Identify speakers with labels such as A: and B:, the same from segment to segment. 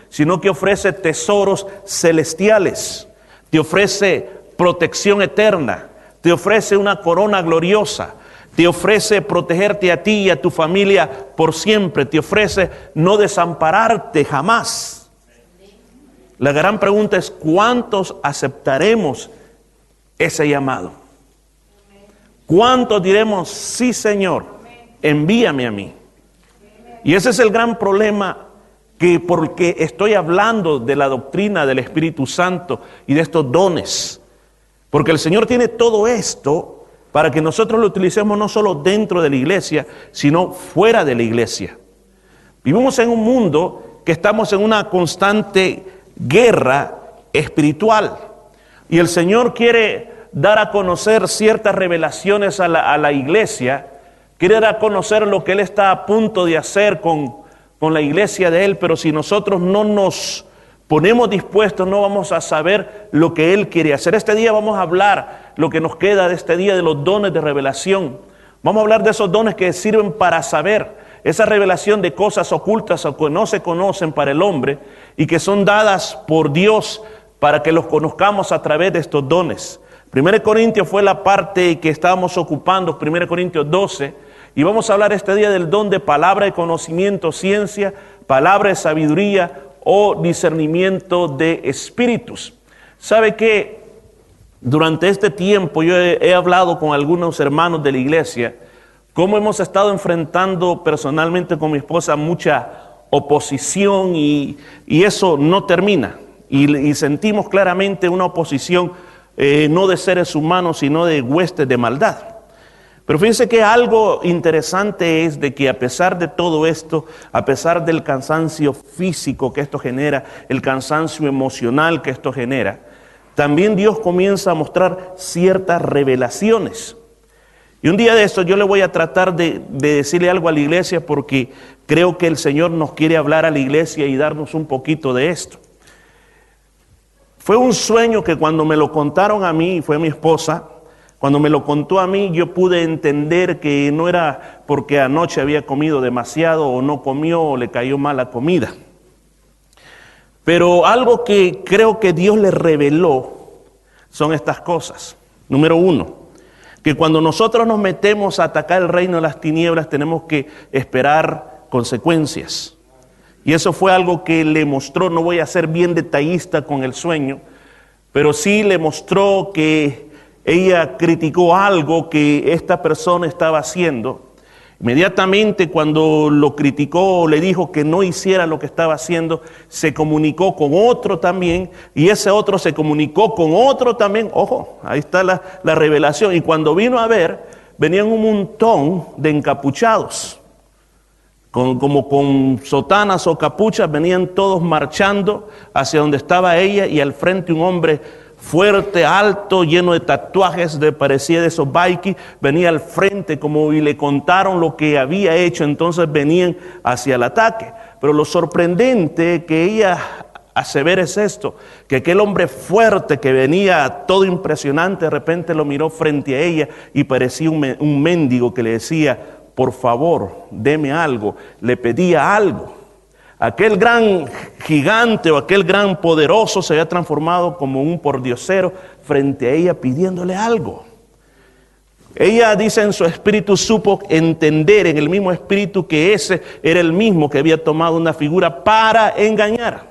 A: sino que ofrece tesoros celestiales, te ofrece protección eterna, te ofrece una corona gloriosa, te ofrece protegerte a ti y a tu familia por siempre, te ofrece no desampararte jamás. La gran pregunta es: ¿cuántos aceptaremos ese llamado? ¿Cuántos diremos: sí, Señor, envíame a mí? Y ese es el gran problema, que porque estoy hablando de la doctrina del Espíritu Santo y de estos dones, porque el Señor tiene todo esto para que nosotros lo utilicemos no solo dentro de la iglesia, sino fuera de la iglesia. Vivimos en un mundo que estamos en una constante guerra espiritual, y el Señor quiere dar a conocer ciertas revelaciones a la iglesia, quiere dar a conocer lo que Él está a punto de hacer con la iglesia de Él, pero si nosotros no nos ponemos dispuestos, no vamos a saber lo que Él quiere hacer. Este día vamos a hablar, lo que nos queda de este día, de los dones de revelación. Vamos a hablar de esos dones que sirven para saber, esa revelación de cosas ocultas o que no se conocen para el hombre y que son dadas por Dios para que los conozcamos a través de estos dones. 1 Corintios fue la parte que estábamos ocupando, 1 Corintios 12, y vamos a hablar este día del don de palabra de conocimiento, ciencia, palabra de sabiduría o discernimiento de espíritus. ¿Sabe qué? Durante este tiempo yo he hablado con algunos hermanos de la iglesia, cómo hemos estado enfrentando personalmente con mi esposa mucha oposición y eso no termina. Y sentimos claramente una oposición no de seres humanos, sino de huestes de maldad. Pero fíjense que algo interesante es de que a pesar de todo esto, a pesar del cansancio físico que esto genera, el cansancio emocional que esto genera, también Dios comienza a mostrar ciertas revelaciones. Y un día de estos yo le voy a tratar de decirle algo a la iglesia, porque creo que el Señor nos quiere hablar a la iglesia y darnos un poquito de esto. Fue un sueño que cuando me lo contaron a mí, fue mi esposa, cuando me lo contó a mí, yo pude entender que no era porque anoche había comido demasiado o no comió o le cayó mal la comida. Pero algo que creo que Dios le reveló son estas cosas. Número 1, que cuando nosotros nos metemos a atacar el reino de las tinieblas tenemos que esperar consecuencias. Y eso fue algo que le mostró. No voy a ser bien detallista con el sueño, pero sí le mostró que ella criticó algo que esta persona estaba haciendo. Inmediatamente cuando lo criticó o le dijo que no hiciera lo que estaba haciendo, se comunicó con otro también, y ese otro se comunicó con otro también. Ojo, ahí está la revelación. Y cuando vino a ver, venían un montón de encapuchados, como con sotanas o capuchas, venían todos marchando hacia donde estaba ella, y al frente un hombre fuerte, alto, lleno de tatuajes, parecía de esos Vikings, venía al frente como y le contaron lo que había hecho. Entonces venían hacia el ataque. Pero lo sorprendente que ella asevera es esto, que aquel hombre fuerte que venía todo impresionante, de repente lo miró frente a ella y parecía un mendigo que le decía: por favor, deme algo. Le pedía algo. Aquel gran gigante o aquel gran poderoso se había transformado como un pordiosero frente a ella pidiéndole algo. Ella dice en su espíritu supo entender en el mismo espíritu que ese era el mismo que había tomado una figura para engañar.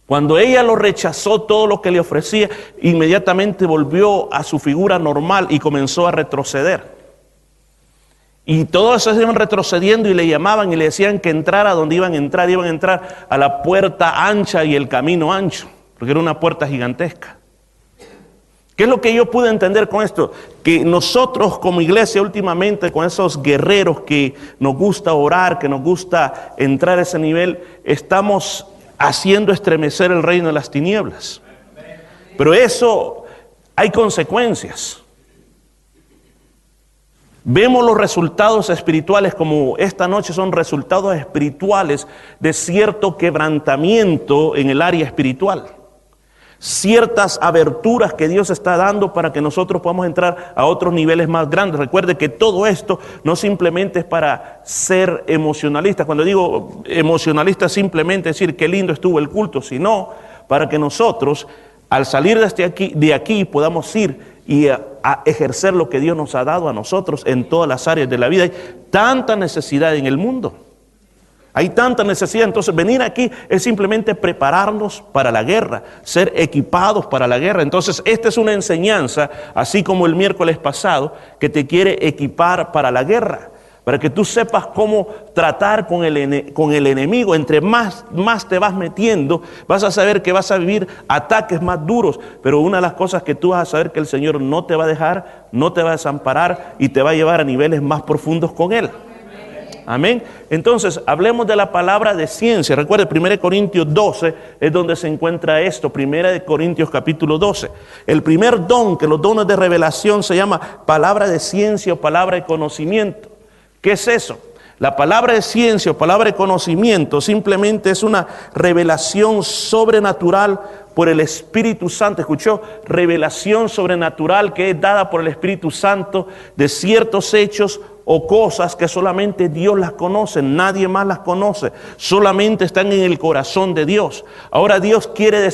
A: Cuando ella lo rechazó todo lo que le ofrecía, inmediatamente volvió a su figura normal y comenzó a retroceder. Y todos se iban retrocediendo y le llamaban y le decían que entrara donde iban a entrar a la puerta ancha y el camino ancho, porque era una puerta gigantesca. ¿Qué es lo que yo pude entender con esto? Que nosotros como iglesia últimamente, con esos guerreros que nos gusta orar, que nos gusta entrar a ese nivel, estamos haciendo estremecer el reino de las tinieblas. Pero eso hay consecuencias. Vemos los resultados espirituales, como esta noche son resultados espirituales de cierto quebrantamiento en el área espiritual. ciertas aberturas que Dios está dando para que nosotros podamos entrar a otros niveles más grandes. Recuerde que todo esto no simplemente es para ser emocionalistas. Cuando digo emocionalista, simplemente decir qué lindo estuvo el culto, sino para que nosotros, al salir de aquí podamos ir y a ejercer lo que Dios nos ha dado a nosotros en todas las áreas de la vida. Hay tanta necesidad en el mundo. Hay tanta necesidad, entonces venir aquí es simplemente prepararnos para la guerra, ser equipados para la guerra. Entonces esta es una enseñanza, así como el miércoles pasado, que te quiere equipar para la guerra, para que tú sepas cómo tratar con el enemigo. Entre más te vas metiendo, vas a saber que vas a vivir ataques más duros, pero una de las cosas que tú vas a saber que el Señor no te va a dejar, no te va a desamparar y te va a llevar a niveles más profundos con Él. Amén. Entonces, hablemos de la palabra de ciencia. Recuerde, 1 Corintios 12 es donde se encuentra esto. 1 Corintios capítulo 12. El primer don, que los dones de revelación, se llama palabra de ciencia o palabra de conocimiento. ¿Qué es eso? La palabra de ciencia o palabra de conocimiento simplemente es una revelación sobrenatural por el Espíritu Santo. ¿Escuchó? Revelación sobrenatural que es dada por el Espíritu Santo de ciertos hechos o cosas que solamente Dios las conoce, nadie más las conoce, solamente están en el corazón de Dios. Ahora Dios quiere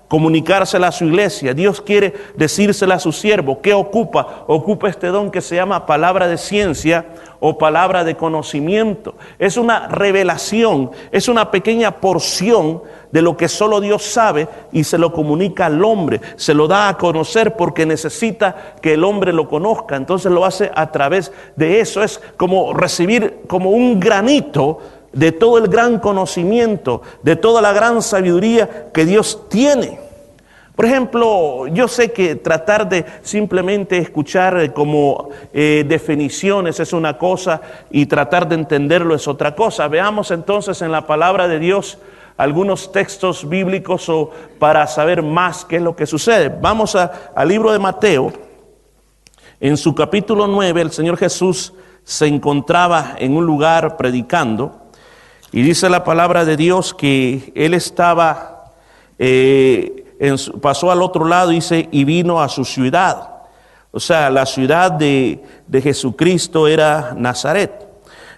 A: comunicársela a su iglesia. Dios quiere decírsela a su siervo. ¿Qué ocupa? Ocupa este don que se llama palabra de ciencia o palabra de conocimiento. Es una revelación, es una pequeña porción de lo que solo Dios sabe y se lo comunica al hombre, se lo da a conocer porque necesita que el hombre lo conozca. Entonces lo hace a través de eso. Es como recibir como un granito de todo el gran conocimiento, de toda la gran sabiduría que Dios tiene. Por ejemplo, yo sé que tratar de simplemente escuchar como definiciones es una cosa y tratar de entenderlo es otra cosa. Veamos entonces en la palabra de Dios algunos textos bíblicos para saber más qué es lo que sucede. Vamos al libro de Mateo. En su capítulo 9, el Señor Jesús se encontraba en un lugar predicando. Y dice la palabra de Dios que él estaba, pasó al otro lado, dice, y vino a su ciudad. O sea, la ciudad de Jesucristo era Nazaret.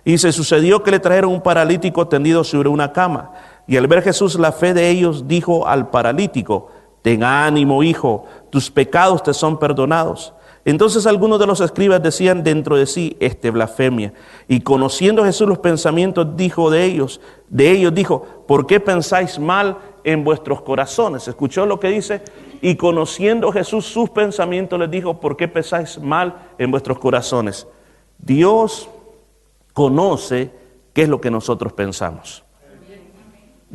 A: Y se sucedió que le trajeron un paralítico tendido sobre una cama. Y al ver Jesús la fe de ellos, dijo al paralítico: ten ánimo, hijo, tus pecados te son perdonados. Entonces algunos de los escribas decían dentro de sí: este blasfemia. Y conociendo Jesús los pensamientos, dijo de ellos dijo: ¿por qué pensáis mal en vuestros corazones? ¿Escuchó lo que dice? Y conociendo Jesús sus pensamientos, les dijo: ¿por qué pensáis mal en vuestros corazones? Dios conoce qué es lo que nosotros pensamos.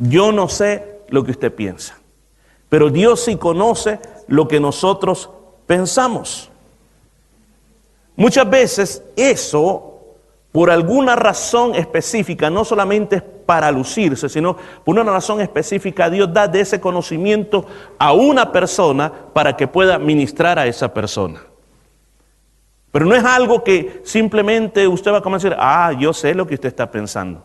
A: Yo no sé lo que usted piensa, pero Dios sí conoce lo que nosotros pensamos. Muchas veces eso, por alguna razón específica, no solamente es para lucirse, sino por una razón específica, Dios da de ese conocimiento a una persona para que pueda ministrar a esa persona. Pero no es algo que simplemente usted va a comenzar a decir: yo sé lo que usted está pensando.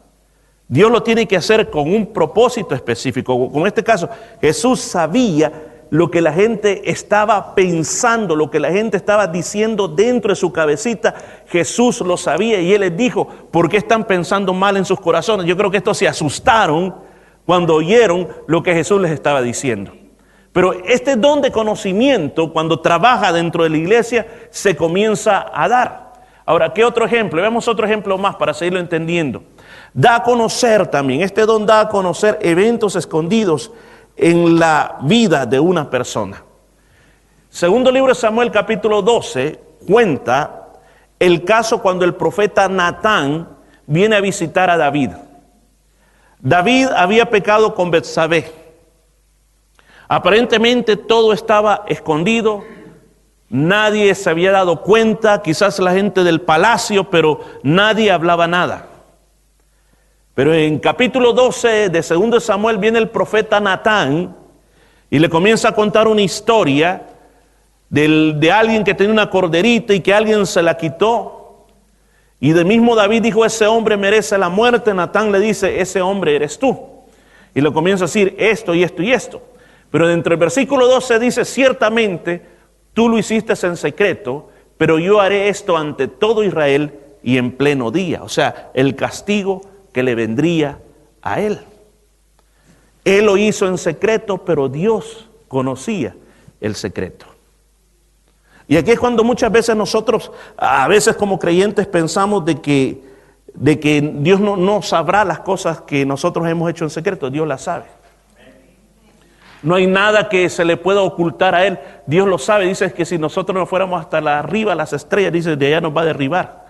A: Dios lo tiene que hacer con un propósito específico. Como en este caso, Jesús sabía lo que la gente estaba pensando, lo que la gente estaba diciendo dentro de su cabecita. Jesús lo sabía y Él les dijo: ¿por qué están pensando mal en sus corazones? Yo creo que estos se asustaron cuando oyeron lo que Jesús les estaba diciendo. Pero este don de conocimiento, cuando trabaja dentro de la iglesia, se comienza a dar. Ahora, ¿qué otro ejemplo? Vemos otro ejemplo más para seguirlo entendiendo. Da a conocer también, este don da a conocer eventos escondidos en la vida de una persona. Segundo libro de Samuel, capítulo 12, cuenta el caso cuando el profeta Natán viene a visitar a David. David había pecado con Betsabé. Aparentemente todo estaba escondido, nadie se había dado cuenta, quizás la gente del palacio, pero nadie hablaba nada. Pero en capítulo 12 de 2 Samuel viene el profeta Natán y le comienza a contar una historia de alguien que tenía una corderita y que alguien se la quitó. Y del mismo David dijo: ese hombre merece la muerte. Natán le dice: ese hombre eres tú. Y le comienza a decir esto y esto y esto. Pero dentro del versículo 12 dice, ciertamente tú lo hiciste en secreto, pero yo haré esto ante todo Israel y en pleno día. O sea, el castigo que le vendría a él. Él lo hizo en secreto, pero Dios conocía el secreto. Y aquí es cuando muchas veces nosotros, a veces como creyentes, pensamos de que Dios no sabrá las cosas que nosotros hemos hecho en secreto. Dios las sabe. No hay nada que se le pueda ocultar a Él. Dios lo sabe. Dice que si nosotros nos fuéramos hasta arriba, las estrellas, dice, de allá nos va a derribar.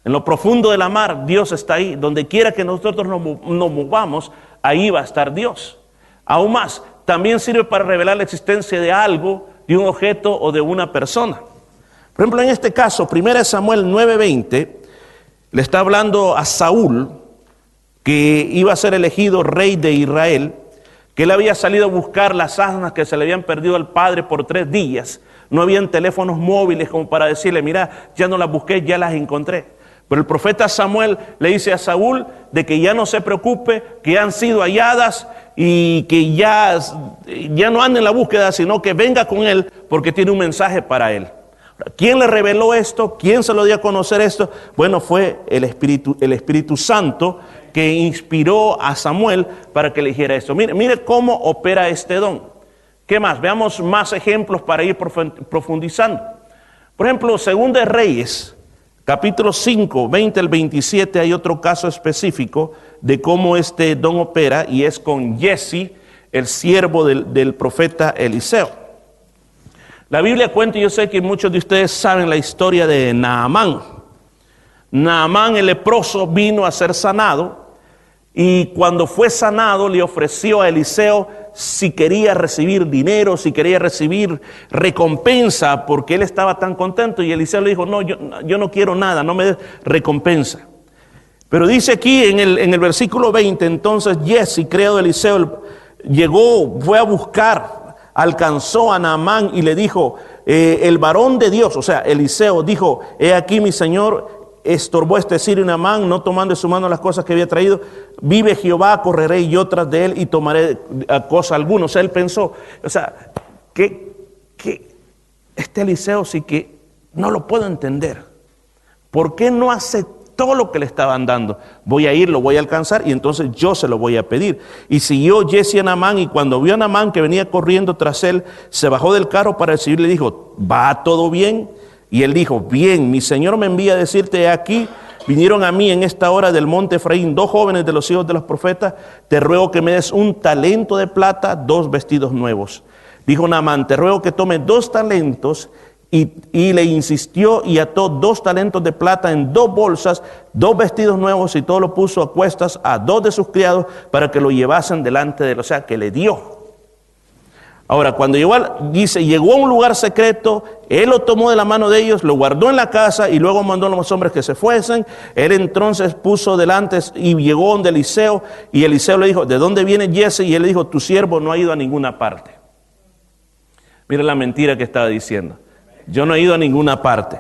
A: En lo profundo de la mar, Dios está ahí. Donde quiera que nosotros nos movamos, ahí va a estar Dios. Aún más, también sirve para revelar la existencia de algo, de un objeto o de una persona. Por ejemplo, en este caso, 1 Samuel 9:20, le está hablando a Saúl, que iba a ser elegido rey de Israel, que él había salido a buscar las asnas que se le habían perdido al padre por 3 días. No habían teléfonos móviles como para decirle, mira, ya no las busqué, ya las encontré. Pero el profeta Samuel le dice a Saúl de que ya no se preocupe, que han sido halladas y que ya no ande en la búsqueda, sino que venga con él porque tiene un mensaje para él. ¿Quién le reveló esto? ¿Quién se lo dio a conocer esto? Bueno, fue el Espíritu Santo que inspiró a Samuel para que le dijera esto. Mire cómo opera este don. ¿Qué más? Veamos más ejemplos para ir profundizando. Por ejemplo, 2 de Reyes, capítulo 5, 20 al 27, hay otro caso específico de cómo este don opera, y es con Giezi, el siervo del profeta Eliseo. La Biblia cuenta, y yo sé que muchos de ustedes saben la historia de Naamán. Naamán, el leproso, vino a ser sanado, y cuando fue sanado le ofreció a Eliseo si quería recibir dinero, si quería recibir recompensa, porque él estaba tan contento, y Eliseo le dijo, no, yo no quiero nada, no me des recompensa. Pero dice aquí en el versículo 20, entonces Giezi, criado de Eliseo, llegó, fue a buscar, alcanzó a Naamán y le dijo, el varón de Dios, o sea, Eliseo dijo, he aquí mi señor estorbó este sirio Naamán, no tomando de su mano las cosas que había traído. Vive Jehová, correré yo tras de él y tomaré cosa alguna. O sea, él pensó, o sea, que este Eliseo sí que no lo puedo entender. ¿Por qué no aceptó lo que le estaban dando? Voy a ir, lo voy a alcanzar y entonces yo se lo voy a pedir. Y siguió Giezi a Naamán, y cuando vio a Naamán que venía corriendo tras él, se bajó del carro para recibirle y dijo, ¿va todo bien? Y él dijo, bien, mi señor me envía a decirte, aquí vinieron a mí en esta hora del monte Efraín 2 jóvenes de los hijos de los profetas, te ruego que me des 1 talento de plata, 2 vestidos nuevos. Dijo Naamán, te ruego que tome 2 talentos, y le insistió y ató 2 talentos de plata en 2 bolsas, 2 vestidos nuevos, y todo lo puso a cuestas a 2 de sus criados para que lo llevasen delante de él, o sea, que le dio. Ahora, cuando llegó a un lugar secreto, él lo tomó de la mano de ellos, lo guardó en la casa y luego mandó a los hombres que se fuesen. Él entonces puso delante y llegó donde Eliseo, y Eliseo le dijo, ¿de dónde viene Giezi? Y él le dijo, tu siervo no ha ido a ninguna parte. Mira la mentira que estaba diciendo. Yo no he ido a ninguna parte.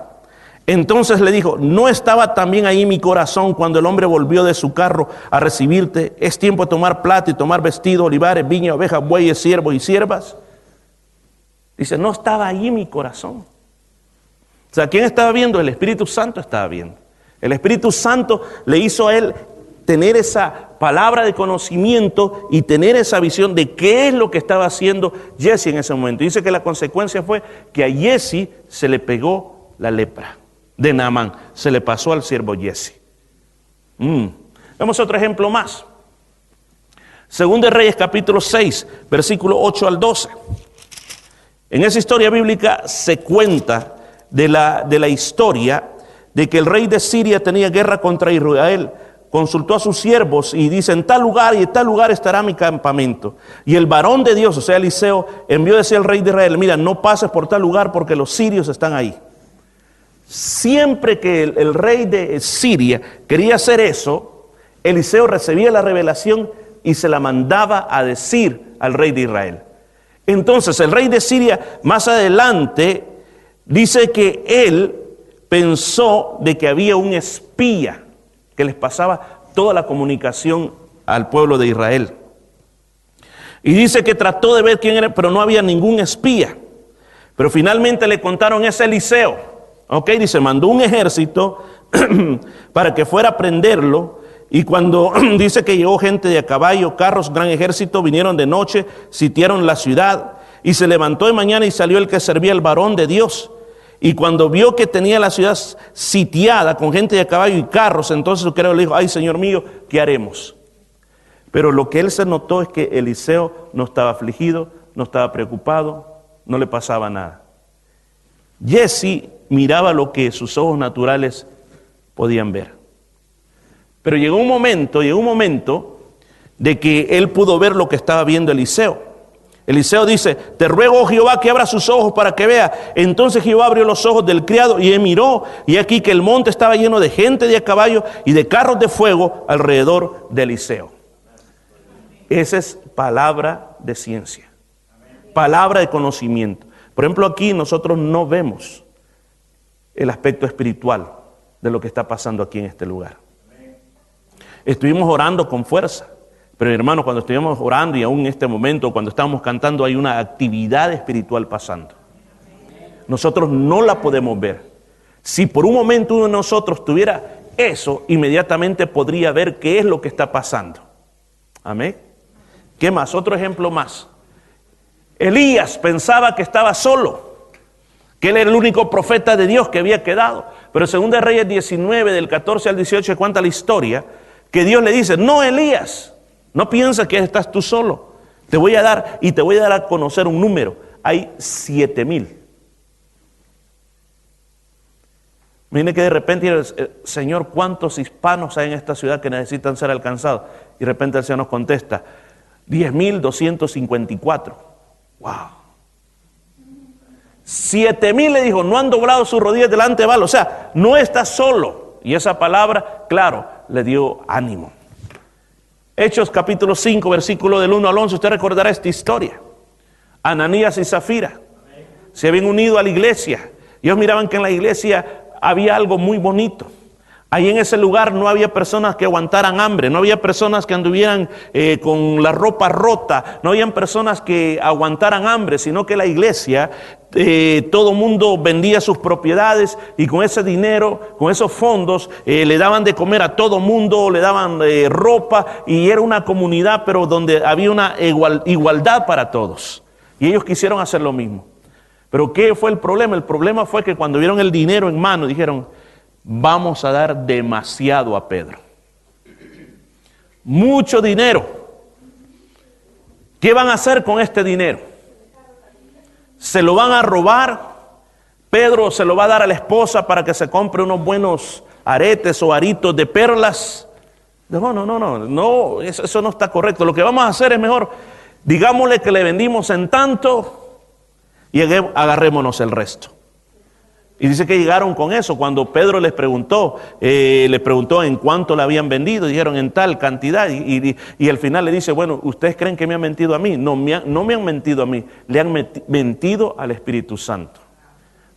A: Entonces le dijo, ¿no estaba también ahí mi corazón cuando el hombre volvió de su carro a recibirte? Es tiempo de tomar plata y tomar vestido, olivares, viña, ovejas, bueyes, siervos y siervas. Dice, no estaba ahí mi corazón. O sea, ¿quién estaba viendo? El Espíritu Santo estaba viendo. El Espíritu Santo le hizo a él tener esa palabra de conocimiento y tener esa visión de qué es lo que estaba haciendo Giezi en ese momento. Dice que la consecuencia fue que a Giezi se le pegó la lepra de Naamán, se le pasó al siervo Giezi. Vemos otro ejemplo más. 2 de Reyes capítulo 6, versículo 8 al 12. En esa historia bíblica se cuenta de la historia de que el rey de Siria tenía guerra contra Israel. Consultó a sus siervos y dice, en tal lugar y en tal lugar estará mi campamento. Y el varón de Dios, o sea Eliseo, envió a decir al rey de Israel, mira, no pases por tal lugar porque los sirios están ahí. Siempre que el rey de Siria quería hacer eso, Eliseo recibía la revelación y se la mandaba a decir al rey de Israel. Entonces el rey de Siria más adelante dice que él pensó de que había un espía que les pasaba toda la comunicación al pueblo de Israel. Y dice que trató de ver quién era, pero no había ningún espía. Pero finalmente le contaron, es Eliseo. Ok, dice, mandó un ejército para que fuera a prenderlo. Y cuando dice que llegó gente de a caballo, carros, gran ejército, vinieron de noche, sitiaron la ciudad. Y se levantó de mañana y salió el que servía el varón de Dios. Y cuando vio que tenía la ciudad sitiada con gente de a caballo y carros, entonces creo le dijo, ay Señor mío, ¿qué haremos? Pero lo que él se notó es que Eliseo no estaba afligido, no estaba preocupado, no le pasaba nada. Giezi miraba lo que sus ojos naturales podían ver. Pero llegó un momento de que él pudo ver lo que estaba viendo Eliseo. Eliseo dice, te ruego, oh Jehová, que abra sus ojos para que vea. Entonces Jehová abrió los ojos del criado y él miró, y aquí que el monte estaba lleno de gente de a caballo y de carros de fuego alrededor de Eliseo. Esa es palabra de ciencia, palabra de conocimiento. Por ejemplo, aquí nosotros no vemos el aspecto espiritual de lo que está pasando aquí en este lugar. Estuvimos orando con fuerza. Pero hermanos, cuando estuvimos orando y aún en este momento, cuando estábamos cantando, hay una actividad espiritual pasando. Nosotros no la podemos ver. Si por un momento uno de nosotros tuviera eso, inmediatamente podría ver qué es lo que está pasando. Amén. ¿Qué más? Otro ejemplo más. Elías pensaba que estaba solo, que él era el único profeta de Dios que había quedado. Pero en 2 Reyes 19, del 14 al 18, cuenta la historia, que Dios le dice, no Elías, no pienses que estás tú solo. Te voy a dar y te voy a dar a conocer un número. Hay 7,000. Mire que de repente, Señor, ¿cuántos hispanos hay en esta ciudad que necesitan ser alcanzados? Y de repente el Señor nos contesta, 10,254. Wow. 7,000 le dijo, no han doblado sus rodillas delante de Baal. O sea, no está solo. Y esa palabra, claro, le dio ánimo. Hechos capítulo 5, versículo del 1 al 11, usted recordará esta historia. Ananías y Zafira se habían unido a la iglesia. Ellos miraban que en la iglesia había algo muy bonito. Ahí en ese lugar no había personas que aguantaran hambre, no había personas que anduvieran con la ropa rota, no habían personas que aguantaran hambre, sino que la iglesia, todo mundo vendía sus propiedades y con ese dinero, con esos fondos, le daban de comer a todo mundo, le daban ropa, y era una comunidad pero donde había una igualdad para todos. Y ellos quisieron hacer lo mismo. Pero ¿qué fue el problema? El problema fue que cuando vieron el dinero en mano, dijeron, vamos a dar demasiado a Pedro. Mucho dinero. ¿Qué van a hacer con este dinero? ¿Se lo van a robar? ¿Pedro se lo va a dar a la esposa para que se compre unos buenos aretes o aritos de perlas? No, eso no está correcto. Lo que vamos a hacer es mejor, digámosle que le vendimos en tanto y agarrémonos el resto. Y dice que llegaron con eso. Cuando Pedro les preguntó en cuánto le habían vendido, dijeron en tal cantidad. Y al final le dice, bueno, ¿ustedes creen que me han mentido a mí? No me han mentido a mí, le han mentido al Espíritu Santo.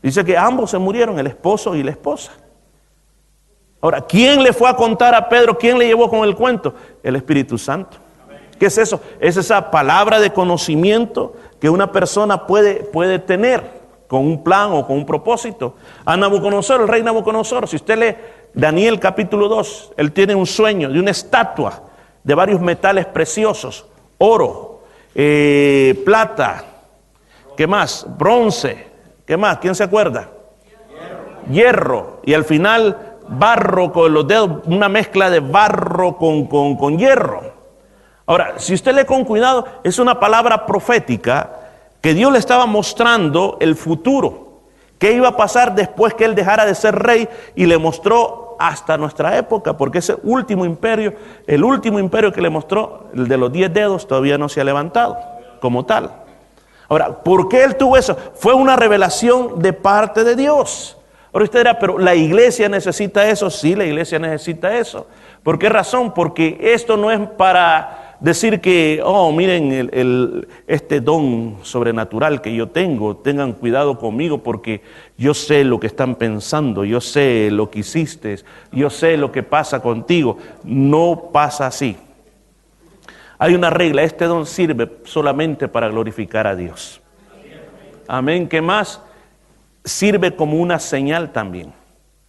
A: Dice que ambos se murieron, el esposo y la esposa. Ahora, ¿quién le fue a contar a Pedro? ¿Quién le llevó con el cuento? El Espíritu Santo. ¿Qué es eso? Es esa palabra de conocimiento que una persona puede tener con un plan o con un propósito. A Nabucodonosor, el rey Nabucodonosor, si usted lee Daniel capítulo 2, él tiene un sueño de una estatua de varios metales preciosos, oro, plata, ¿qué más? Bronce, ¿qué más? ¿Quién se acuerda? Hierro. Y al final barro con los dedos, una mezcla de barro con hierro. Ahora, si usted lee con cuidado, es una palabra profética que Dios le estaba mostrando el futuro, qué iba a pasar después que él dejara de ser rey, y le mostró hasta nuestra época, porque ese último imperio, el último imperio que le mostró, el de los 10 dedos, todavía no se ha levantado como tal. Ahora, ¿por qué él tuvo eso? Fue una revelación de parte de Dios. Ahora usted dirá, pero ¿la iglesia necesita eso? Sí, la iglesia necesita eso. ¿Por qué razón? Porque esto no es para decir que, oh, miren este don sobrenatural que yo tengo, tengan cuidado conmigo porque yo sé lo que están pensando, yo sé lo que hiciste, yo sé lo que pasa contigo. No pasa así. Hay una regla, este don sirve solamente para glorificar a Dios. Amén. ¿Qué más? Sirve como una señal también.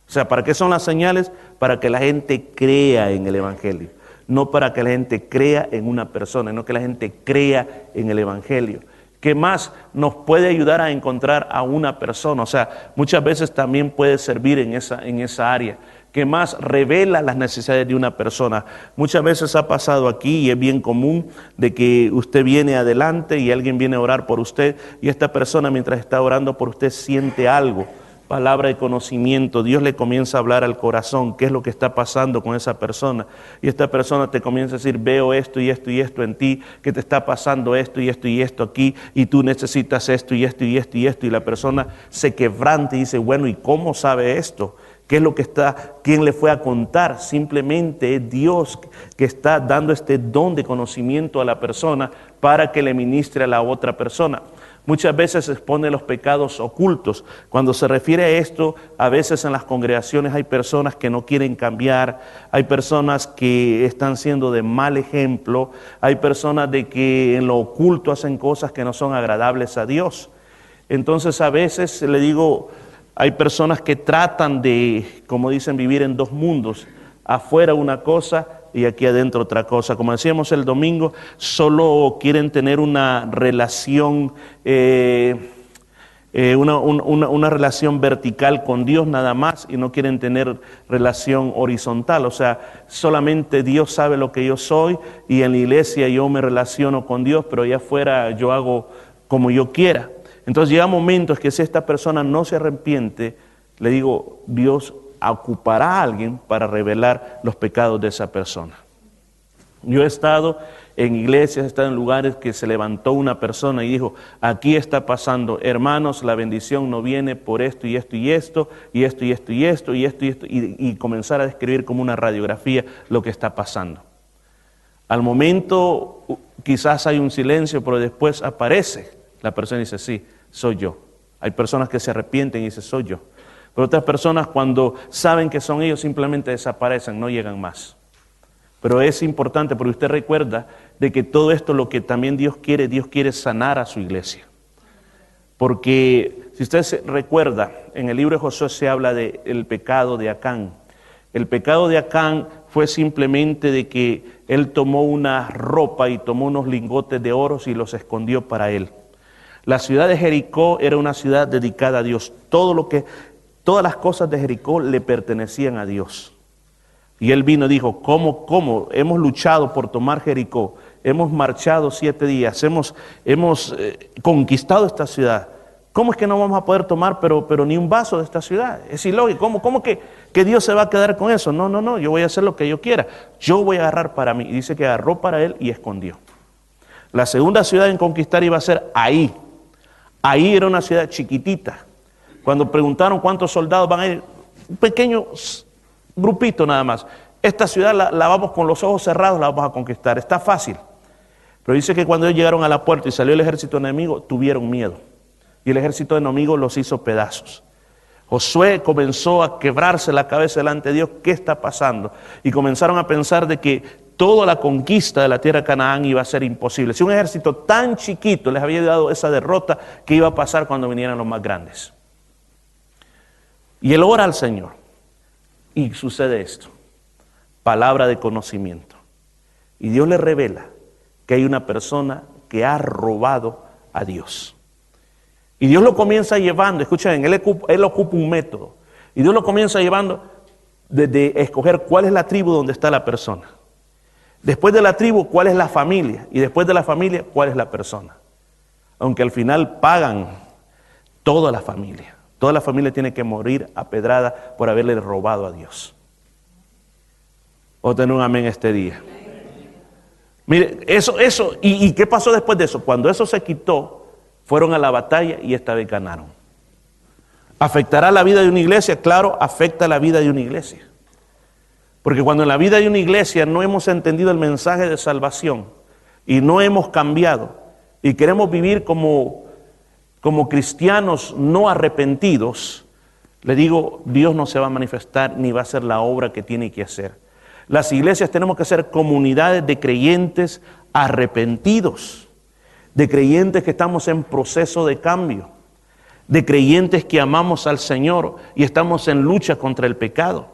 A: O sea, ¿para qué son las señales? Para que la gente crea en el Evangelio. No para que la gente crea en una persona, no que la gente crea en el Evangelio. ¿Qué más? Nos puede ayudar a encontrar a una persona. O sea, muchas veces también puede servir en esa área. ¿Qué más? Revela las necesidades de una persona. Muchas veces ha pasado aquí y es bien común de que usted viene adelante y alguien viene a orar por usted y esta persona mientras está orando por usted siente algo. Palabra de conocimiento, Dios le comienza a hablar al corazón, qué es lo que está pasando con esa persona. Y esta persona te comienza a decir, veo esto y esto y esto en ti, que te está pasando esto y esto y esto aquí, y tú necesitas esto y esto y esto y esto. Y la persona se quebranta y dice, bueno, ¿y cómo sabe esto? ¿Qué es lo que está? ¿Quién le fue a contar? Simplemente es Dios que está dando este don de conocimiento a la persona para que le ministre a la otra persona. Muchas veces se expone los pecados ocultos. Cuando se refiere a esto, a veces en las congregaciones hay personas que no quieren cambiar, hay personas que están siendo de mal ejemplo, hay personas de que en lo oculto hacen cosas que no son agradables a Dios. Entonces a veces le digo, hay personas que tratan de, como dicen, vivir en dos mundos, afuera una cosa y aquí adentro otra cosa. Como decíamos el domingo, solo quieren tener una relación, una relación vertical con Dios nada más y no quieren tener relación horizontal. O sea, solamente Dios sabe lo que yo soy y en la iglesia yo me relaciono con Dios, pero allá afuera yo hago como yo quiera. Entonces llega momentos que si esta persona no se arrepiente, le digo, Dios ocupará a alguien para revelar los pecados de esa persona. Yo he estado en iglesias, he estado en lugares que se levantó una persona y dijo, aquí está pasando, hermanos, la bendición no viene por esto y esto y esto, y esto y esto y esto, y esto y esto, y comenzar a describir como una radiografía lo que está pasando. Al momento quizás hay un silencio, pero después aparece. La persona dice, sí, soy yo. Hay personas que se arrepienten y dicen, soy yo. Pero otras personas cuando saben que son ellos simplemente desaparecen, no llegan más. Pero es importante porque usted recuerda de que todo esto lo que también Dios quiere sanar a su iglesia. Porque si usted se recuerda, en el libro de Josué se habla del pecado de Acán. El pecado de Acán fue simplemente de que él tomó una ropa y tomó unos lingotes de oro y los escondió para él. La ciudad de Jericó era una ciudad dedicada a Dios. Todas las cosas de Jericó le pertenecían a Dios. Y él vino y dijo, ¿cómo? Hemos luchado por tomar Jericó, hemos marchado 7 días, hemos conquistado esta ciudad. ¿Cómo es que no vamos a poder tomar pero ni un vaso de esta ciudad? Es ilógico. ¿Cómo que Dios se va a quedar con eso? No, yo voy a hacer lo que yo quiera. Yo voy a agarrar para mí. Y dice que agarró para él y escondió. La segunda ciudad en conquistar iba a ser Ahí. Ahí era una ciudad chiquitita. Cuando preguntaron cuántos soldados van a ir, un pequeño grupito nada más. Esta ciudad la vamos con los ojos cerrados, la vamos a conquistar. Está fácil. Pero dice que cuando ellos llegaron a la puerta y salió el ejército enemigo, tuvieron miedo. Y el ejército enemigo los hizo pedazos. Josué comenzó a quebrarse la cabeza delante de Dios. ¿Qué está pasando? Y comenzaron a pensar de que toda la conquista de la tierra de Canaán iba a ser imposible. Si un ejército tan chiquito les había dado esa derrota, ¿qué iba a pasar cuando vinieran los más grandes? Y él ora al Señor. Y sucede esto. Palabra de conocimiento. Y Dios le revela que hay una persona que ha robado a Dios. Y Dios lo comienza llevando, escuchen, él ocupa un método. Y Dios lo comienza llevando desde escoger cuál es la tribu donde está la persona. Después de la tribu, cuál es la familia. Y después de la familia, cuál es la persona. Aunque al final pagan toda la familia. Toda la familia tiene que morir apedrada por haberle robado a Dios. O tener un amén este día. Mire, eso, ¿y qué pasó después de eso? Cuando eso se quitó, fueron a la batalla y esta vez ganaron. ¿Afectará la vida de una iglesia? Claro, afecta la vida de una iglesia. Porque cuando en la vida de una iglesia no hemos entendido el mensaje de salvación y no hemos cambiado y queremos vivir como cristianos no arrepentidos, le digo, Dios no se va a manifestar ni va a hacer la obra que tiene que hacer. Las iglesias tenemos que ser comunidades de creyentes arrepentidos, de creyentes que estamos en proceso de cambio, de creyentes que amamos al Señor y estamos en lucha contra el pecado,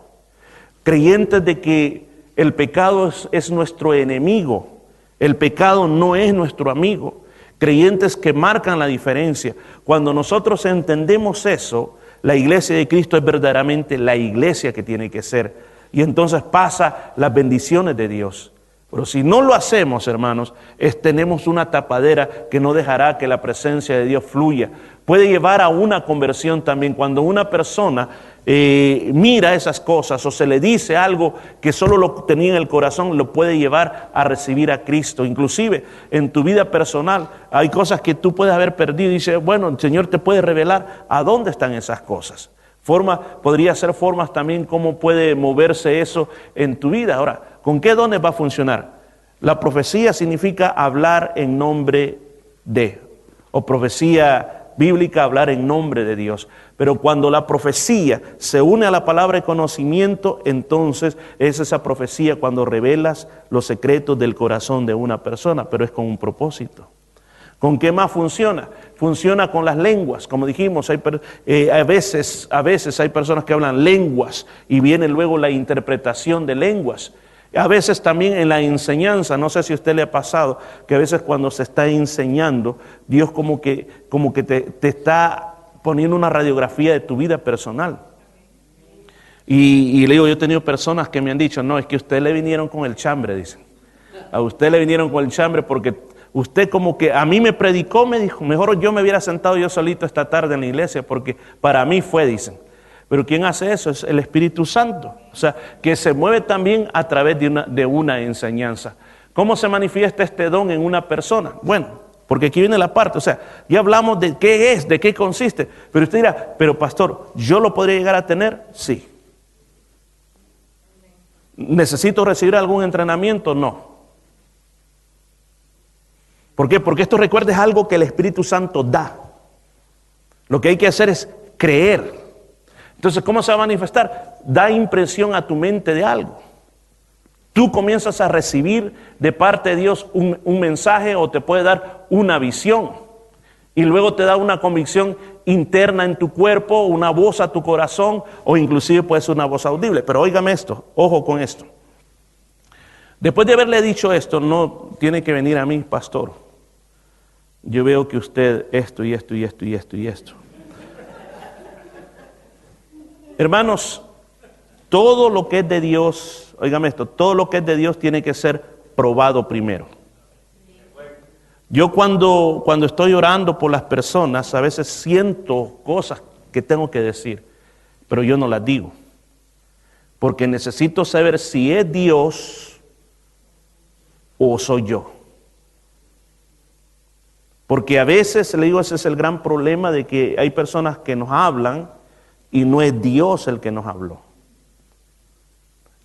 A: creyentes de que el pecado es nuestro enemigo, el pecado no es nuestro amigo, creyentes que marcan la diferencia. Cuando nosotros entendemos eso, la iglesia de Cristo es verdaderamente la iglesia que tiene que ser, y entonces pasa las bendiciones de Dios. Pero si no lo hacemos, hermanos, tenemos una tapadera que no dejará que la presencia de Dios fluya. Puede llevar a una conversión también. Cuando una persona mira esas cosas o se le dice algo que solo lo tenía en el corazón, lo puede llevar a recibir a Cristo. Inclusive en tu vida personal hay cosas que tú puedes haber perdido y dices, bueno, el Señor te puede revelar a dónde están esas cosas. Podría ser formas también cómo puede moverse eso en tu vida. Ahora, ¿con qué dones va a funcionar? La profecía significa hablar en nombre de, o profecía bíblica, hablar en nombre de Dios. Pero cuando la profecía se une a la palabra de conocimiento, entonces es esa profecía cuando revelas los secretos del corazón de una persona, pero es con un propósito. ¿Con qué más funciona? Funciona con las lenguas. Como dijimos, a veces hay personas que hablan lenguas y viene luego la interpretación de lenguas. A veces también en la enseñanza, no sé si a usted le ha pasado, que a veces cuando se está enseñando, Dios como que te está poniendo una radiografía de tu vida personal. Y le digo, yo he tenido personas que me han dicho, no, es que a usted le vinieron con el chambre, dicen. A usted le vinieron con el chambre porque usted como que a mí me predicó, me dijo, mejor yo me hubiera sentado yo solito esta tarde en la iglesia porque para mí fue, dicen. Pero ¿quién hace eso? Es el Espíritu Santo. O sea, que se mueve también a través de una enseñanza. ¿Cómo se manifiesta este don en una persona? Bueno, porque aquí viene la parte, o sea, ya hablamos de qué es, de qué consiste. Pero usted dirá, pero pastor, ¿yo lo podría llegar a tener? Sí. ¿Necesito recibir algún entrenamiento? No. ¿Por qué? Porque esto, recuerda, es algo que el Espíritu Santo da. Lo que hay que hacer es creer. Entonces, ¿cómo se va a manifestar? Da impresión a tu mente de algo. Tú comienzas a recibir de parte de Dios un mensaje o te puede dar una visión. Y luego te da una convicción interna en tu cuerpo, una voz a tu corazón o inclusive puede ser una voz audible. Pero óigame esto, ojo con esto. Después de haberle dicho esto, no tiene que venir a mí, pastor. Yo veo que usted esto y esto y esto y esto y esto. Hermanos, todo lo que es de Dios, óigame esto, todo lo que es de Dios tiene que ser probado primero. Yo cuando estoy orando por las personas, a veces siento cosas que tengo que decir, pero yo no las digo. Porque necesito saber si es Dios o soy yo. Porque a veces, le digo, ese es el gran problema de que hay personas que nos hablan y no es Dios el que nos habló.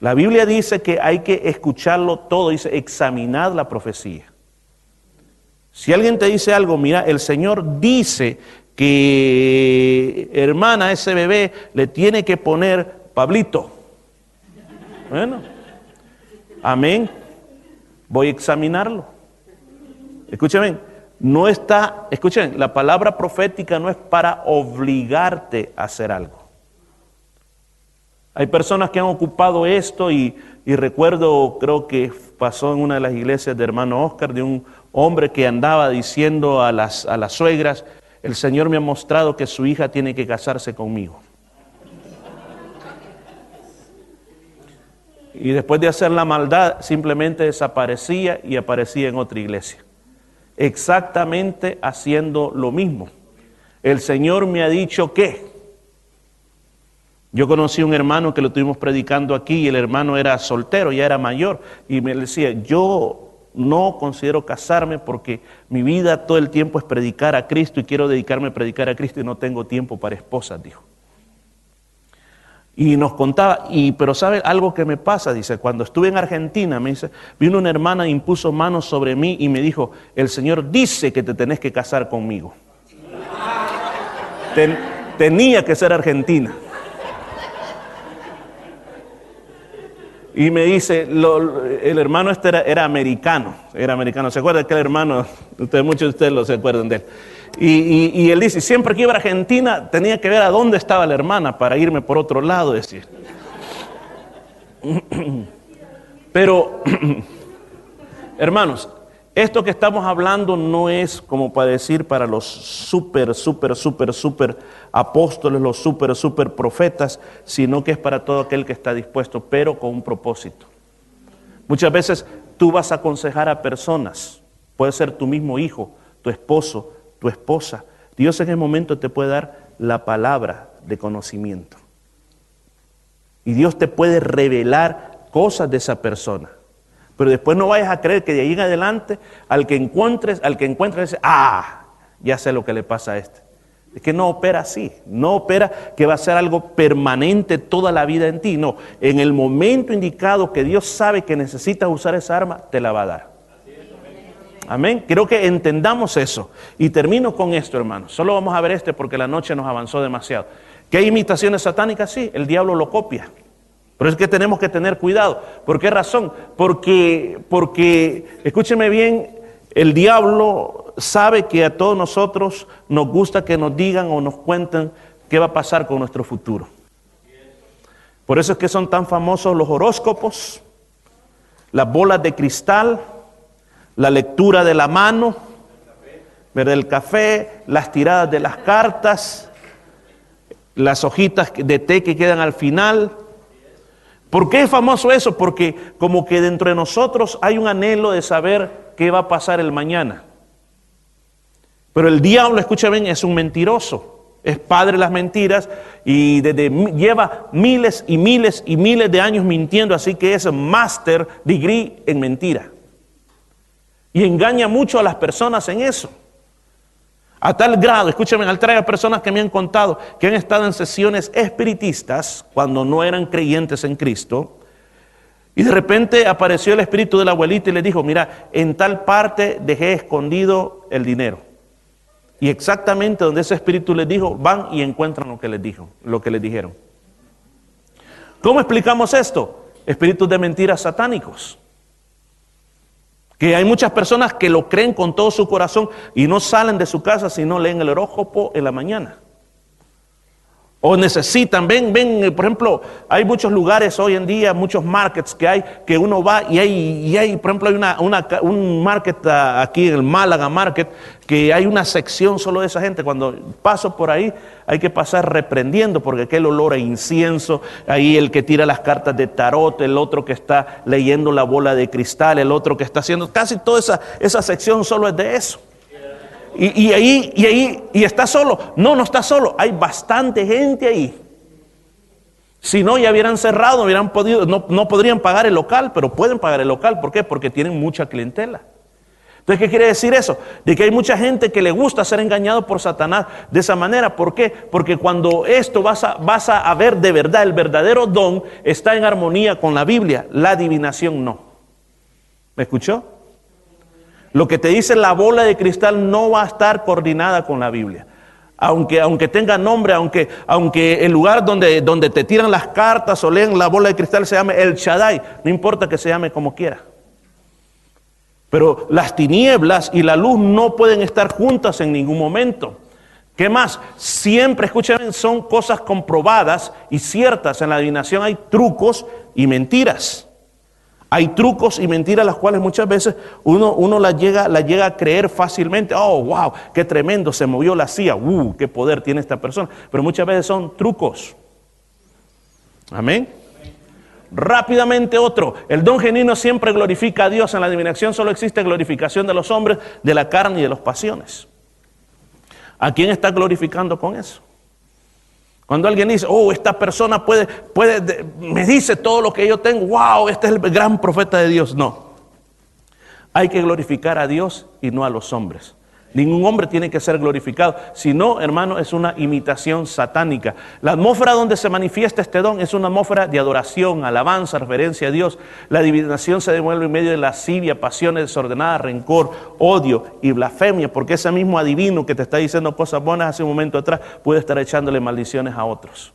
A: La Biblia dice que hay que escucharlo todo, dice, examinad la profecía. Si alguien te dice algo, mira, el Señor dice que, hermana, a ese bebé le tiene que poner Pablito. Bueno, amén. Voy a examinarlo. Escúchame, escuchen, la palabra profética no es para obligarte a hacer algo. Hay personas que han ocupado esto y recuerdo, creo que pasó en una de las iglesias de hermano Oscar, de un hombre que andaba diciendo a las suegras, el Señor me ha mostrado que su hija tiene que casarse conmigo. Y después de hacer la maldad, simplemente desaparecía y aparecía en otra iglesia. Exactamente haciendo lo mismo. El Señor me ha dicho que... Yo conocí un hermano que lo estuvimos predicando aquí y el hermano era soltero, ya era mayor. Y me decía, yo no considero casarme porque mi vida todo el tiempo es predicar a Cristo y quiero dedicarme a predicar a Cristo y no tengo tiempo para esposas, dijo. Y nos contaba, pero ¿sabe algo que me pasa? Dice, cuando estuve en Argentina, me dice, vino una hermana, impuso manos sobre mí y me dijo, el Señor dice que te tenés que casar conmigo. Tenía que ser argentina. Y me dice, el hermano este era americano. ¿Se acuerdan que el hermano? Muchos de ustedes lo se acuerdan de él. Y él dice, siempre que iba a Argentina tenía que ver a dónde estaba la hermana para irme por otro lado, decir. Pero, hermanos, esto que estamos hablando no es como para decir para los super apóstoles, los super profetas, sino que es para todo aquel que está dispuesto, pero con un propósito. Muchas veces tú vas a aconsejar a personas, puede ser tu mismo hijo, tu esposo, tu esposa. Dios en el momento te puede dar la palabra de conocimiento. Y Dios te puede revelar cosas de esa persona. Pero después no vayas a creer que de ahí en adelante, al que encuentres, dice, ya sé lo que le pasa a este. Es que no opera así, no opera que va a ser algo permanente toda la vida en ti. No, en el momento indicado que Dios sabe que necesitas usar esa arma, te la va a dar. Amén. Quiero que entendamos eso. Y termino con esto, hermanos. Solo vamos a ver porque la noche nos avanzó demasiado. ¿Que hay imitaciones satánicas? Sí, el diablo lo copia. Pero es que tenemos que tener cuidado. ¿Por qué razón? Porque, escúcheme bien, el diablo sabe que a todos nosotros nos gusta que nos digan o nos cuenten qué va a pasar con nuestro futuro. Por eso es que son tan famosos los horóscopos, las bolas de cristal, la lectura de la mano, ¿verdad? El café, las tiradas de las cartas, las hojitas de té que quedan al final. ¿Por qué es famoso eso? Porque como que dentro de nosotros hay un anhelo de saber qué va a pasar el mañana. Pero el diablo, escúchame, es un mentiroso, es padre de las mentiras y lleva miles y miles y miles de años mintiendo, así que es master degree en mentira. Y engaña mucho a las personas en eso. A tal grado, escúchame, al traer a personas que me han contado que han estado en sesiones espiritistas cuando no eran creyentes en Cristo, y de repente apareció el espíritu de la abuelita y le dijo, mira, en tal parte dejé escondido el dinero. Y exactamente donde ese espíritu les dijo, van y encuentran lo que les dijeron. ¿Cómo explicamos esto? Espíritus de mentiras satánicos. Que hay muchas personas que lo creen con todo su corazón y no salen de su casa si no leen el horóscopo en la mañana. O necesitan, ven, por ejemplo, hay muchos lugares hoy en día, muchos markets que uno va y hay, por ejemplo, hay un market aquí en el Málaga Market, que hay una sección solo de esa gente. Cuando paso por ahí hay que pasar reprendiendo porque aquel olor a incienso, ahí el que tira las cartas de tarot, el otro que está leyendo la bola de cristal, el otro que está haciendo, casi toda esa sección solo es de eso. Y está solo. No está solo. Hay bastante gente ahí. Si no, ya hubieran cerrado, no hubieran podido, no podrían pagar el local, pero pueden pagar el local. ¿Por qué? Porque tienen mucha clientela. Entonces, ¿qué quiere decir eso? De que hay mucha gente que le gusta ser engañado por Satanás de esa manera. ¿Por qué? Porque cuando esto vas a ver de verdad, el verdadero don está en armonía con la Biblia. La adivinación no. ¿Me escuchó? Lo que te dice la bola de cristal no va a estar coordinada con la Biblia. Aunque tenga nombre, aunque el lugar donde te tiran las cartas o leen la bola de cristal se llame El Shaddai, no importa que se llame como quiera. Pero las tinieblas y la luz no pueden estar juntas en ningún momento. ¿Qué más? Siempre, escuchen, son cosas comprobadas y ciertas. En la adivinación hay trucos y mentiras. Hay trucos y mentiras las cuales muchas veces uno las llega a creer fácilmente. Oh, wow, qué tremendo, se movió la silla. Qué poder tiene esta persona. Pero muchas veces son trucos. Amén. Rápidamente otro. El don genuino siempre glorifica a Dios. En la adivinación solo existe glorificación de los hombres, de la carne y de las pasiones. ¿A quién está glorificando con eso? Cuando alguien dice, esta persona me dice todo lo que yo tengo, wow, este es el gran profeta de Dios. No, hay que glorificar a Dios y no a los hombres. Ningún hombre tiene que ser glorificado, si no, hermano, es una imitación satánica. La atmósfera donde se manifiesta este don es una atmósfera de adoración, alabanza, reverencia a Dios. La adivinación se devuelve en medio de lascivia, pasiones desordenadas, rencor, odio y blasfemia, porque ese mismo adivino que te está diciendo cosas buenas hace un momento atrás puede estar echándole maldiciones a otros.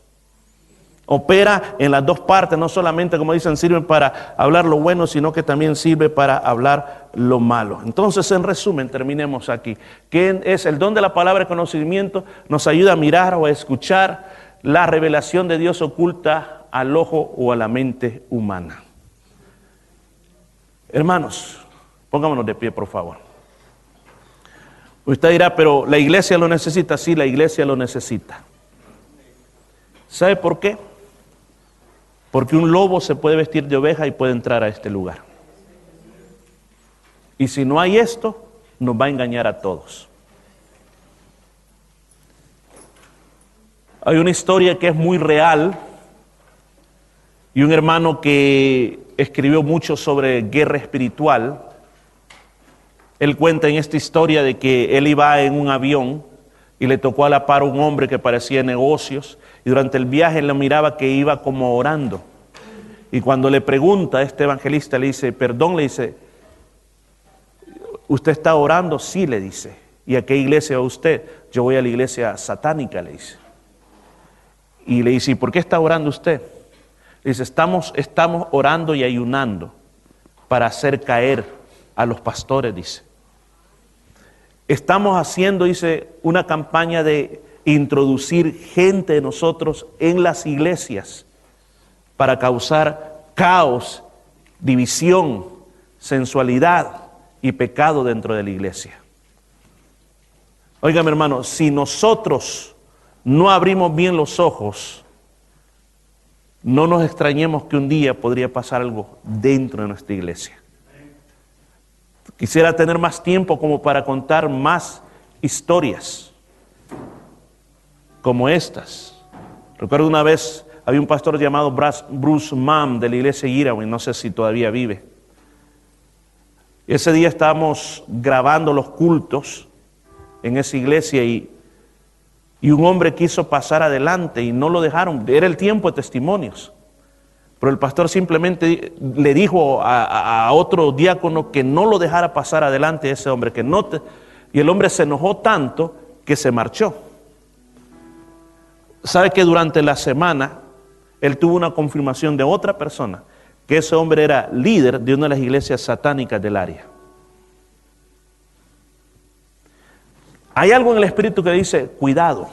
A: Opera en las dos partes, no solamente, como dicen, sirve para hablar lo bueno, sino que también sirve para hablar lo malo. Entonces, en resumen, terminemos aquí. ¿Qué es el don de la palabra de conocimiento? Nos ayuda a mirar o a escuchar la revelación de Dios oculta al ojo o a la mente humana. Hermanos, pongámonos de pie, por favor. Usted dirá, pero la iglesia lo necesita. Sí, la iglesia lo necesita. ¿Sabe por qué? Porque un lobo se puede vestir de oveja y puede entrar a este lugar. Y si no hay esto, nos va a engañar a todos. Hay una historia que es muy real y un hermano que escribió mucho sobre guerra espiritual. Él cuenta en esta historia de que él iba en un avión y le tocó a la par un hombre que parecía negocios, y durante el viaje él lo miraba que iba como orando. Y cuando le pregunta a este evangelista, le dice, perdón, le dice, ¿usted está orando? Sí, le dice. ¿Y a qué iglesia va usted? Yo voy a la iglesia satánica, le dice. Y le dice, ¿y por qué está orando usted? Le dice, estamos orando y ayunando para hacer caer a los pastores, dice. Estamos haciendo, dice, una campaña de introducir gente de nosotros en las iglesias para causar caos, división, sensualidad y pecado dentro de la iglesia. Óigame, hermano, si nosotros no abrimos bien los ojos, no nos extrañemos que un día podría pasar algo dentro de nuestra iglesia. Quisiera tener más tiempo como para contar más historias como estas. Recuerdo una vez, había un pastor llamado Bruce Mann de la iglesia Irawin, no sé si todavía vive. Ese día estábamos grabando los cultos en esa iglesia y un hombre quiso pasar adelante y no lo dejaron. Era el tiempo de testimonios. Pero el pastor simplemente le dijo a otro diácono que no lo dejara pasar adelante a ese hombre, y el hombre se enojó tanto que se marchó. ¿Sabe que durante la semana él tuvo una confirmación de otra persona, que ese hombre era líder de una de las iglesias satánicas del área? Hay algo en el espíritu que dice, cuidado.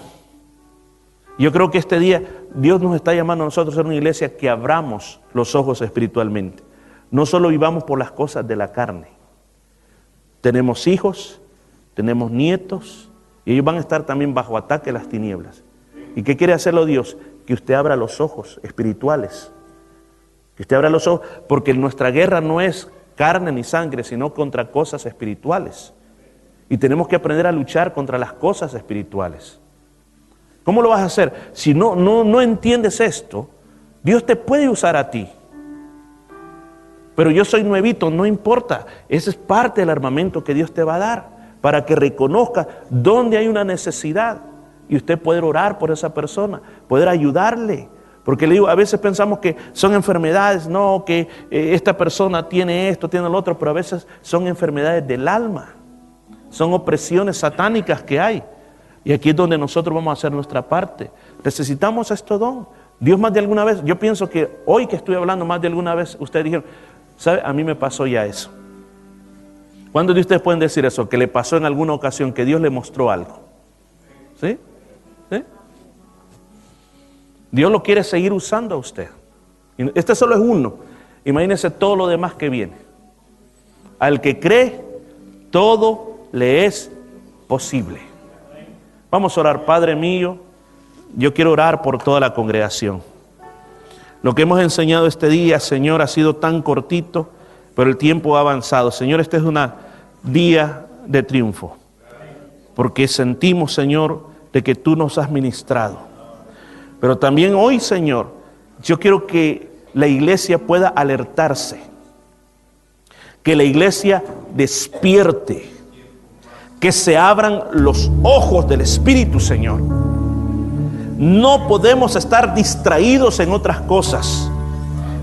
A: Yo creo que este día Dios nos está llamando a nosotros a ser una iglesia que abramos los ojos espiritualmente. No solo vivamos por las cosas de la carne. Tenemos hijos, tenemos nietos, y ellos van a estar también bajo ataque de las tinieblas. ¿Y qué quiere hacerlo Dios? Que usted abra los ojos espirituales. Que usted abra los ojos, porque nuestra guerra no es carne ni sangre, sino contra cosas espirituales. Y tenemos que aprender a luchar contra las cosas espirituales. ¿Cómo lo vas a hacer? Si no entiendes esto, Dios te puede usar a ti. Pero yo soy nuevito, no importa. Ese es parte del armamento que Dios te va a dar, para que reconozca dónde hay una necesidad y usted poder orar por esa persona, poder ayudarle. Porque le digo, a veces pensamos que son enfermedades, no, que esta persona tiene esto, tiene lo otro, pero a veces son enfermedades del alma, son opresiones satánicas que hay. Y aquí es donde nosotros vamos a hacer nuestra parte. Necesitamos este don. Dios más de alguna vez, yo pienso que hoy que estoy hablando más de alguna vez, ustedes dijeron, ¿sabe? A mí me pasó ya eso. ¿Cuántos de ustedes pueden decir eso? Que le pasó en alguna ocasión, que Dios le mostró algo. ¿Sí? ¿Sí? Dios lo quiere seguir usando a usted. Este solo es uno. Imagínense todo lo demás que viene. Al que cree, todo le es posible. Vamos a orar. Padre mío, yo quiero orar por toda la congregación. Lo que hemos enseñado este día, Señor, ha sido tan cortito, pero el tiempo ha avanzado. Señor, este es un día de triunfo, porque sentimos, Señor, de que tú nos has ministrado. Pero también hoy, Señor, yo quiero que la iglesia pueda alertarse, que la iglesia despierte, que se abran los ojos del Espíritu, Señor. No podemos estar distraídos en otras cosas.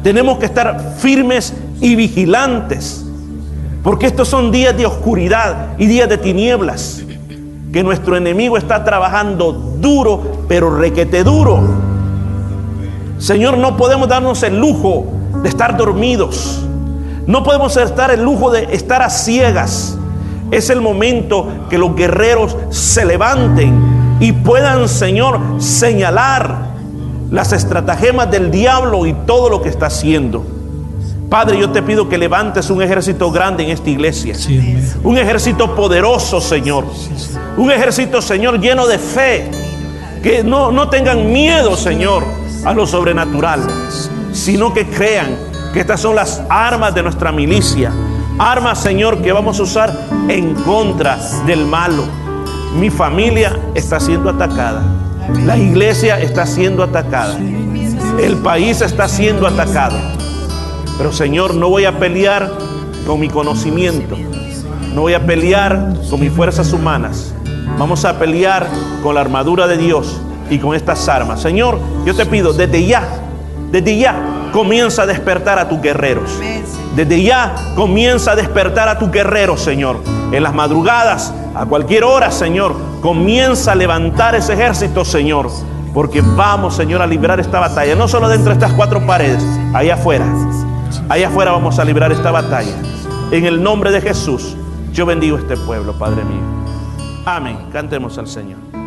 A: Tenemos que estar firmes y vigilantes, porque estos son días de oscuridad y días de tinieblas, que nuestro enemigo está trabajando duro, pero requete duro. Señor, no podemos darnos el lujo de estar dormidos. No podemos dar el lujo de estar a ciegas. Es el momento que los guerreros se levanten y puedan, Señor, señalar las estratagemas del diablo y todo lo que está haciendo. Padre, yo te pido que levantes un ejército grande en esta iglesia.
B: Sí,
A: un ejército poderoso, Señor. Un ejército, Señor, lleno de fe. Que no tengan miedo, Señor, a lo sobrenatural, sino que crean que estas son las armas de nuestra milicia. Armas, Señor, que vamos a usar en contra del malo. Mi familia está siendo atacada. La iglesia está siendo atacada. El país está siendo atacado. Pero, Señor, no voy a pelear con mi conocimiento. No voy a pelear con mis fuerzas humanas. Vamos a pelear con la armadura de Dios y con estas armas. Señor, yo te pido, desde ya, comienza a despertar a tus guerreros. Desde ya, comienza a despertar a tus guerreros, Señor. En las madrugadas, a cualquier hora, Señor, comienza a levantar ese ejército, Señor. Porque vamos, Señor, a librar esta batalla. No solo dentro de estas cuatro paredes, allá afuera. Allá afuera vamos a librar esta batalla. En el nombre de Jesús, yo bendigo este pueblo, Padre mío. Amén. Cantemos al Señor.